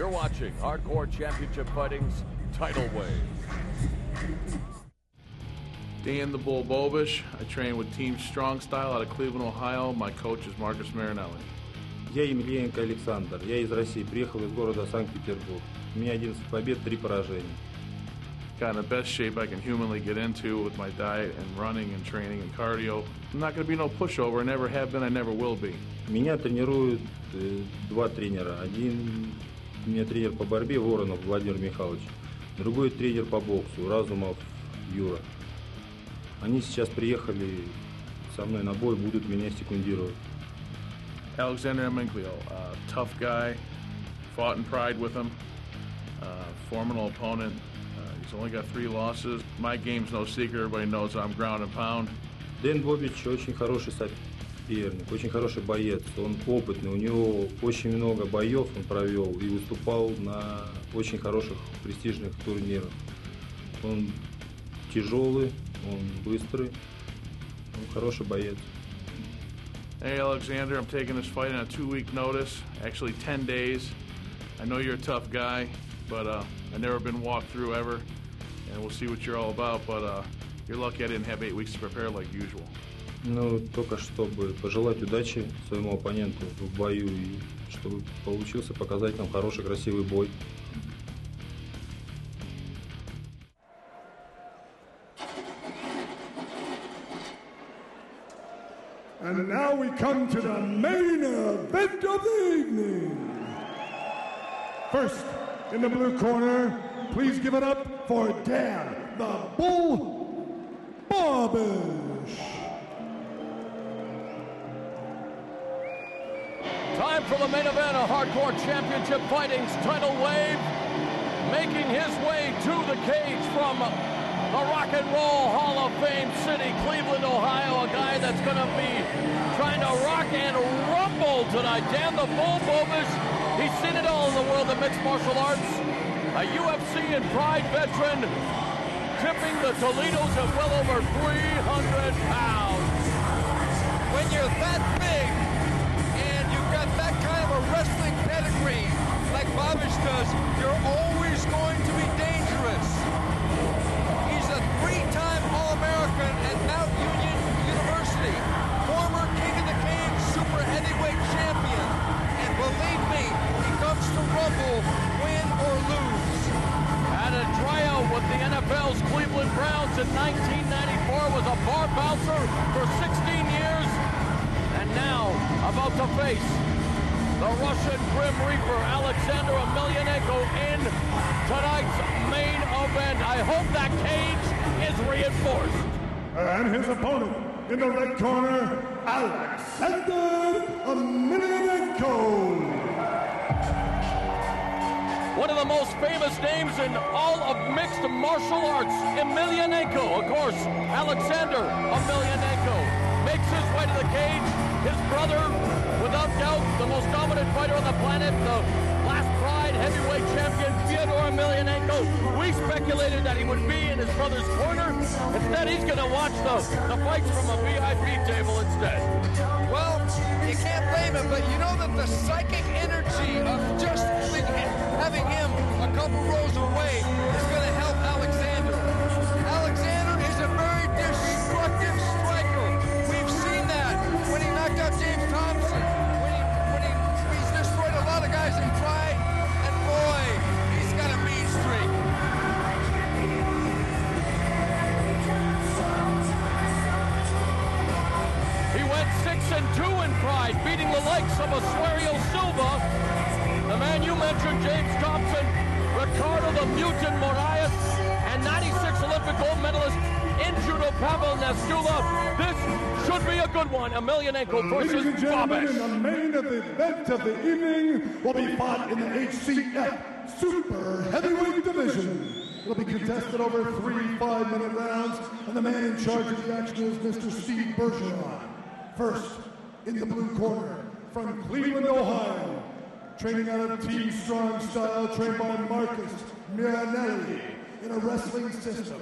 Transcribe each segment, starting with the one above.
You're watching Hardcore Championship Fighting's Title Wave. Dan the Bull Bobish. I train with Team Strong Style out of Cleveland, Ohio. My coach is Marcus Marinelli. Я Емельяненко Александр. Я из России. Приехал из города Санкт-Петербург. У меня 11 побед, 3 поражения. Got in the best shape I can humanly get into with my diet and running and training and cardio. I'm not going to be no pushover. I never have been. I never will be. Меня тренируют 2 тренера. Один у меня тренер по борьбе Воронов Владимир Михайлович. Другой тренер по боксу Разумов Юра. Они сейчас приехали со мной на бой, будут меня секундировать. Alexandra Minklio, tough guy, fought in Pride with him, formidable opponent. He's only got 3 losses. My game's no secret. Everybody knows I'm ground and pound. Дэн Бобиш очень хороший соперник, очень хороший боец. Он опытный, у него очень много боев он провел и выступал на очень хороших престижных турнирах. Он тяжелый, он быстрый, он хороший боец. Hey Alexander, I'm taking this fight on a 2-week notice, actually 10 days. I know you're a tough guy, but I've never been walked through ever, and we'll see what you're all about, but you're lucky I didn't have 8 weeks to prepare like usual. Ну, только чтобы пожелать удачи своему оппоненту в бою, и чтобы получился показать нам хороший, красивый бой. And now we come to the main event of the evening. First, in the blue corner, please give it up for Dan the Bull Bobish. Time for the main event of Hardcore Championship Fighting's Title Wave. Making his way to the cage from the Rock and Roll Hall of Fame city, Cleveland, Ohio, a guy that's going to be trying to rock and rumble tonight. Dan the Bull Bobish, he's seen it all in the world of mixed martial arts. A UFC and Pride veteran, tipping the Toledos at well over 300 pounds. When you're that big and you've got that kind of a wrestling pedigree like Bobish does, you're always going to be dangerous. He's a 3-time All-American at Mount Union University, former King of the Cage super heavyweight champion. And believe me, he comes to rumble, win or lose. Had a tryout with the NFL's Cleveland Browns in 1994, was a bar bouncer for 16 years, and now about to face the Russian Grim Reaper, Alexandra Emelianenko, in tonight's main event. I hope that cage is reinforced. And his opponent in the red corner, Alexandra Emelianenko. One of the most famous names in all of mixed martial arts, Emelianenko. Of course, Alexander Emelianenko makes his way to the cage. His brother, without doubt, the most dominant fighter on the planet, the last Pride heavyweight champion, Fyodor Emelianenko. We speculated that he would be in his brother's corner. Instead, he's going to watch the fights from a VIP table instead. Well, you can't blame him, but you know that the psychic energy of just having him a couple rows away is going to help Alexander. Alexander is a very destructive striker. We've seen that when he knocked out James Thompson, when he's destroyed a lot of guys in Pride, and boy, he's got a mean streak. He went 6-2 in Pride, beating the likes of Oswario Silva, the man you mentioned, James Thompson, Ricardo the Mutant Moraes, and 96 Olympic gold medalist in judo Pavel Nastula. This should be a good one. Emelianenko versus Ladies and gentlemen, Bobish. in the main event of the evening will be fought in the HCF Super Heavyweight Division. It'll be contested over 3 5-minute rounds, and the man in charge of the action is Mr. Steve Bergeron. First, in the blue corner, from Cleveland, Ohio, training out of Team Strong Style, trained by Marcus Marinelli in a wrestling system.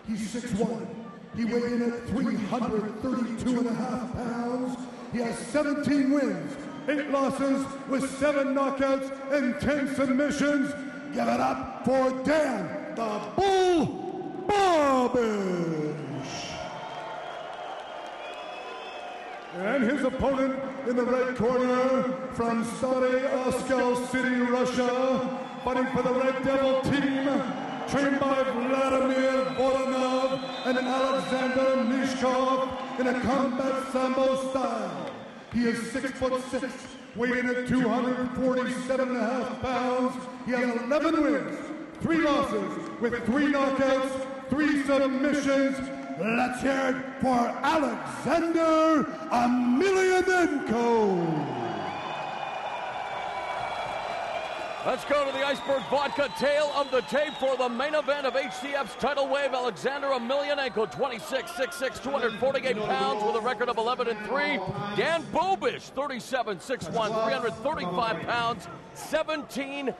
He's 6'1". He weighed in at 332.5 pounds. He has 17 wins, 8 losses with 7 knockouts and 10 submissions. Give it up for Dan the Bull Bobish. And his opponent in the red corner from Stary Oskal City, Russia, fighting for the Red Devil team, trained by Vladimir Voronov and Alexander Mishkov in a combat sambo style. He is 6'6", weighing at 247.5 pounds. He has 11 wins, 3 losses, with 3 knockouts, 3 submissions. Let's hear it for Alexander Emelianenko. Let's go to the Iceberg Vodka tail of the tape for the main event of HCF's tidal wave. Alexander Emelianenko, 26, 6'6", 248 pounds with a record of 11-3. Dan Bobish, 37, 6'1", 335 pounds, 17-8.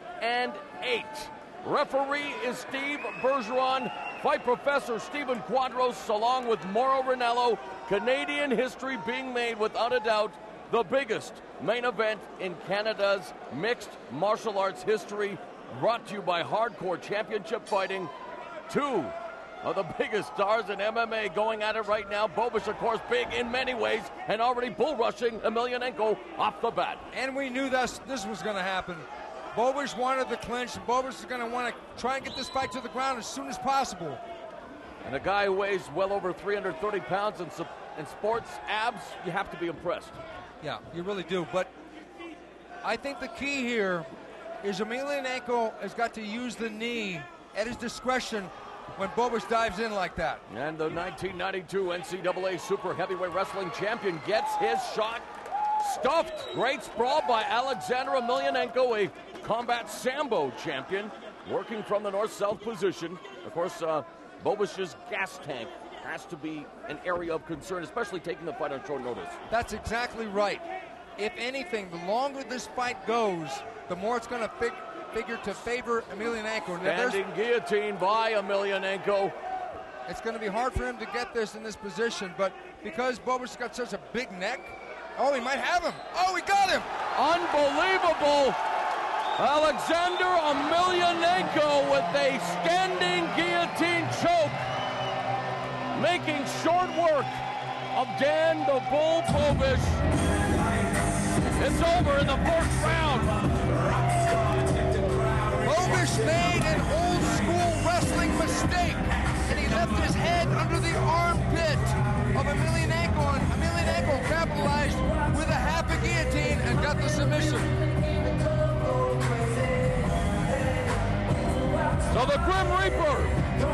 Referee is Steve Bergeron. Fight professor Stephen Quadros, along with Mauro Ranallo. Canadian history being made, without a doubt, the biggest main event in Canada's mixed martial arts history, brought to you by Hardcore Championship Fighting. 2 of the biggest stars in MMA going at it right now. Bobish, of course, big in many ways, and already bull-rushing Emelianenko off the bat. And we knew this was going to happen. Bobish wanted the clinch. Bobish is going to want to try and get this fight to the ground as soon as possible. And a guy who weighs well over 330 pounds in sports abs, you have to be impressed. Yeah, you really do. But I think the key here is Emelianenko has got to use the knee at his discretion when Bobish dives in like that. And the 1992 NCAA Super Heavyweight Wrestling Champion gets his shot stuffed. Great sprawl by Alexander Emelianenko, a combat sambo champion, working from the north-south position. Of course, Bobish's gas tank has to be an area of concern, especially taking the fight on short notice. That's exactly right. If anything, the longer this fight goes, the more it's going to figure to favor Emelianenko. Standing guillotine by Emelianenko. It's going to be hard for him to get this in this position, but because Bobish's got such a big neck, oh, he might have him. Oh, he got him. Unbelievable. Alexander Emelianenko with a standing guillotine choke, making short work of Dan the Bull Bobish. It's over in the first round. Bobish made an old school wrestling mistake, and he left his head under the armpit of Emelianenko, and Emelianenko capitalized with a half a guillotine and got the submission. So the Grim Reaper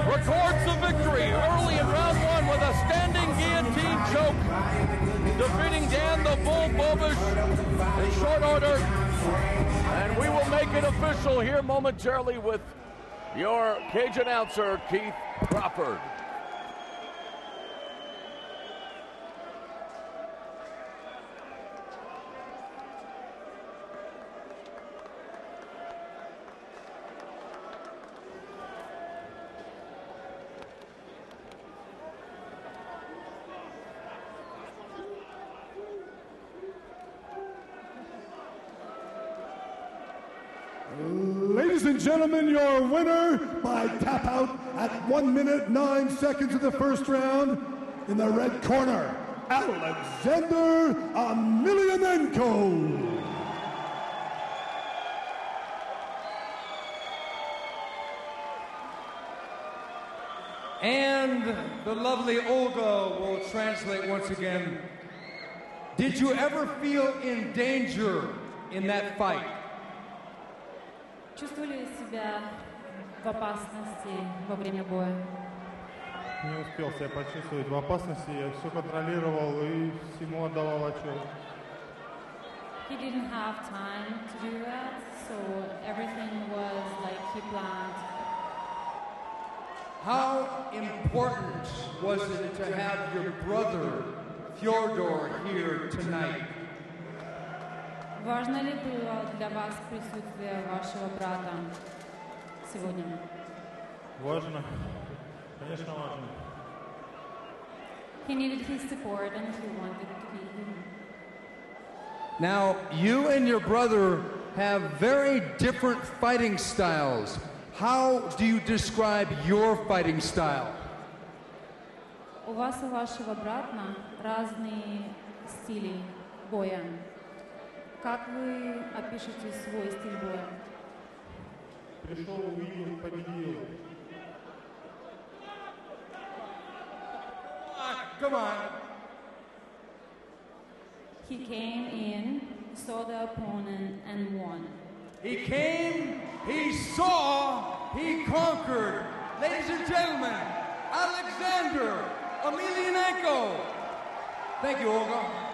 records the victory early in round 1 with a standing guillotine choke, defeating Dan the Bull Bobish in short order. And we will make it official here momentarily with your cage announcer, Keith Crawford. Ladies and gentlemen, your winner by tap out at 1 minute 9 seconds of the first round, in the red corner, Alexander Emelianenko. And the lovely Olga will translate once again. Did you ever feel in danger in that fight? Чувствовали себя в опасности во время боя? Не успел себя почувствовать в опасности, я все контролировал и всему отдавал отчет. He didn't have time to do that, so everything was like he planned. How important was it to have your brother Fyodor here tonight? Важно ли было для вас присутствие вашего брата сегодня? Важно. Конечно, важно. He needed his support and he wanted to be here. Now, you and your brother have very different fighting styles. How do you describe your fighting style? У вас и вашего брата разные стили боя. Как вы опишете свой стиль боя? Пришел, увидел, победил. Come on. He came in, saw the opponent, and won. He came, he saw, he conquered. Ladies and gentlemen, Alexandra Emelianenko. Thank you, Olga.